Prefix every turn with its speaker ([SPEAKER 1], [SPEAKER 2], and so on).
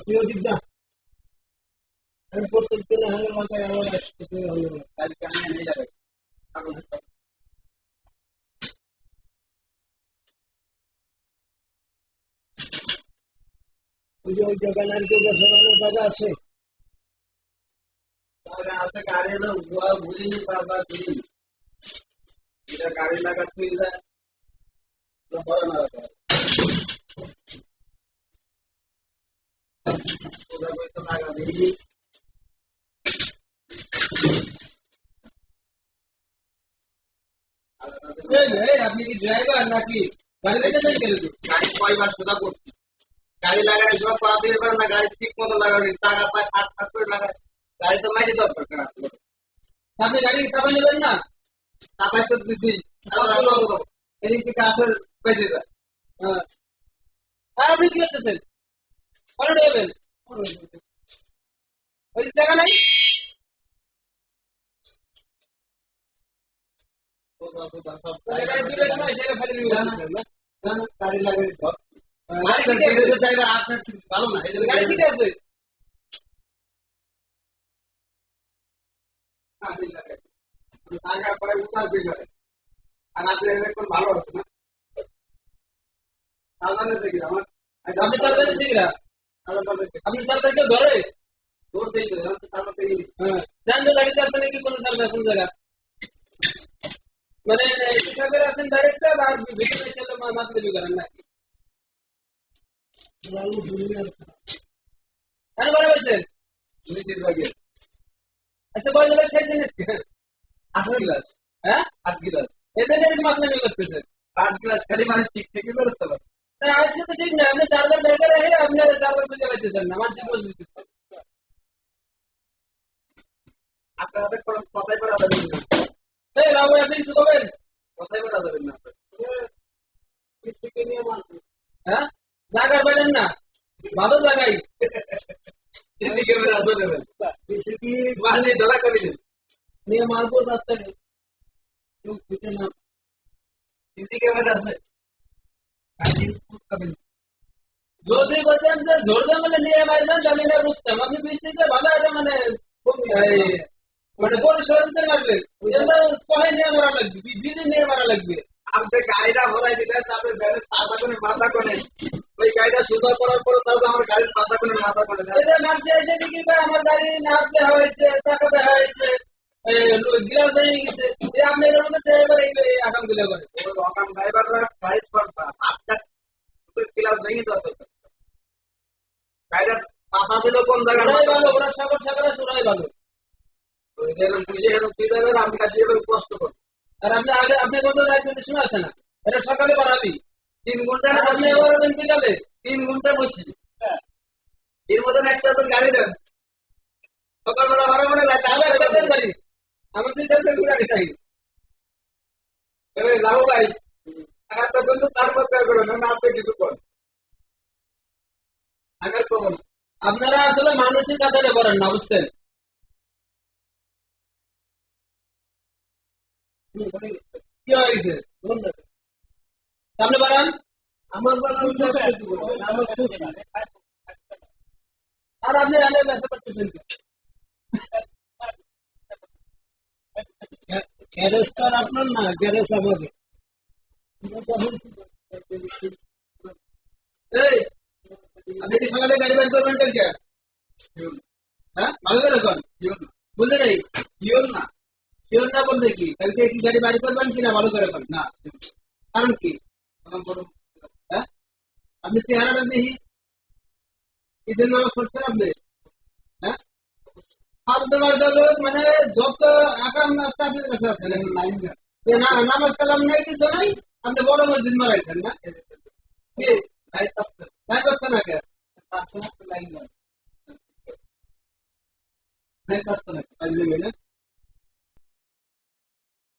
[SPEAKER 1] তুইও দিকটা আমি প্রত্যেক দিনে হাজার মাথায় আমার আসতে হলো কালকে আমি নিয়ে যাবে ওই যে ওই দোকানে আর কেউ বসানোর জায়গা আছে আছে গাড়ি হলো ঘুরিনি বারবার ঘুরিনি এটা গাড়ি লাগা তুই যায় বড় না ওটা তো লাগা নেই আপনি কি ড্রাইভার নাকি গাড়ি গাড়ি কয়বার সোজা করছি গাড়ি লাগানোর সময় পা দিতে পারেন না গাড়ি ঠিক মতো লাগাবেন টাকা পায় হাত হাত করে লাগায় গাড়ি তো মাইরে দরকার আপনি গাড়ি চাপাই নেবেন না চাপাই তো দিচ্ছি এদিক থেকে আসলে বেঁচে যায় আর আপনি কি করতেছেন কনে নেবেন ওই জায়গা নাই গাড়ি লাগে আপনার ভালো না গাড়ি ঠিক আছে টাকা পরে উঠার বিল হয় আর আপনি এখন ভালো আছে না চালানো দেখি আমার আপনি চালাতে শিখরা আপনি চালাতে কেউ ধরে ধরছেই তো চালাতে হ্যাঁ জান তো গাড়িতে আসতে নাকি কোনো চালাতে কোন জায়গা মানে হিসাবের আছেন ডাইরেক্ট আর ভিতরে এসে মাথা দিবি করেন নাকি কেন বলে বলছেন নিচের ভাগে আচ্ছা বলে দেবে সেই জিনিস 8 গ্লাস হ্যাঁ 8 গ্লাস এদের মাথা নিয়ে করতেছে 8 গ্লাস খালি মানুষ ঠিক থেকে করতে পারে আজকে তো ঠিক না আপনি 4 বার ব্যাগে রেখে আপনি 4 বার বুঝতে পারতেছেন না মানুষ বুঝতে আপনাদের কথাই বলা যাবে না এই লাভ আপনি কিছু করবেন কথাই বলা যাবে না হ্যাঁ জায়গা পাইলেন না ভালো জায়গায় নিয়ে মালপুর রাস্তায় যদি বলছেন যে ঝোর জঙ্গলে নিয়ে মারবেন তাহলে না বুঝতাম আপনি বৃষ্টিতে ভালো এটা মানে মানে পরিষ্কার দিতে মারবেন কহে নিয়ে মারা লাগবে বিধি নিয়ে মারা লাগবে আপনি গাড়িটা ভরাই দিলেন তারপরে মাথা করে মাথা করে ওই গাড়িটা সোজা করার পরে তারপর আমার গাড়ির মাথা করে মাথা করে মানুষ এসে দেখি আমার গাড়ি না হাঁটতে হয়েছে টাকা বেহা হয়েছে গ্লাস হয়ে গেছে আপনি এর মধ্যে ড্রাইভার এই আকাম গুলো করে আকাম ড্রাইভাররা গাড়ি করবা আপনার গ্লাস ভেঙে দেওয়া দরকার গাড়িটার পাশা দিল কোন জায়গায় ভালো ওরা সাগর সাগরে সুরাই ভালো বুঝে এরকম কি যাবে আমি কাছে কষ্ট করবো আর আপনি আগে আপনি বলতে রাজনীতির সময় আসে না এটা সকালে বাড়াবি 3 ঘন্টা আপনি বাড়াবেন বিকালে 3 ঘন্টা বসি এর মতন একটা তো গাড়ি দেন সকালবেলা বাড়া মানে গাড়ি আমার 2-4 গাড়ি চাই লাভ ভাই তখন তো তার মধ্যে করো না আপনি কিছু করেন আগের কখন আপনারা আসলে মানসিক কাতারে করেন না বুঝছেন কি হয়েছে সামনে বাড়ান আমার আর আপনি রান্না ব্যস্ত করতেছেন গ্যারেজটা আপনার না গ্যারেজ আমাদের এই আপনি কি সকালে গাড়ি বের করবেন কালকে হ্যাঁ ভালো করে কর বুঝলে নেই শিওর না শিওর না বলতে কি কালকে কি গাড়ি বাড়ি করবেন কিনা ভালো করে কর না কারণ কি হ্যাঁ আপনি চেহারাটা দেখি ঈদের নামাজ পড়ছেন আপনি হ্যাঁ মানে যত আকাম রাস্তা আপনার কাছে আছে নামাজ কালাম নাই কিছু নাই আপনি বড় মসজিদ মারাইছেন না তাই করছে না কে লাইন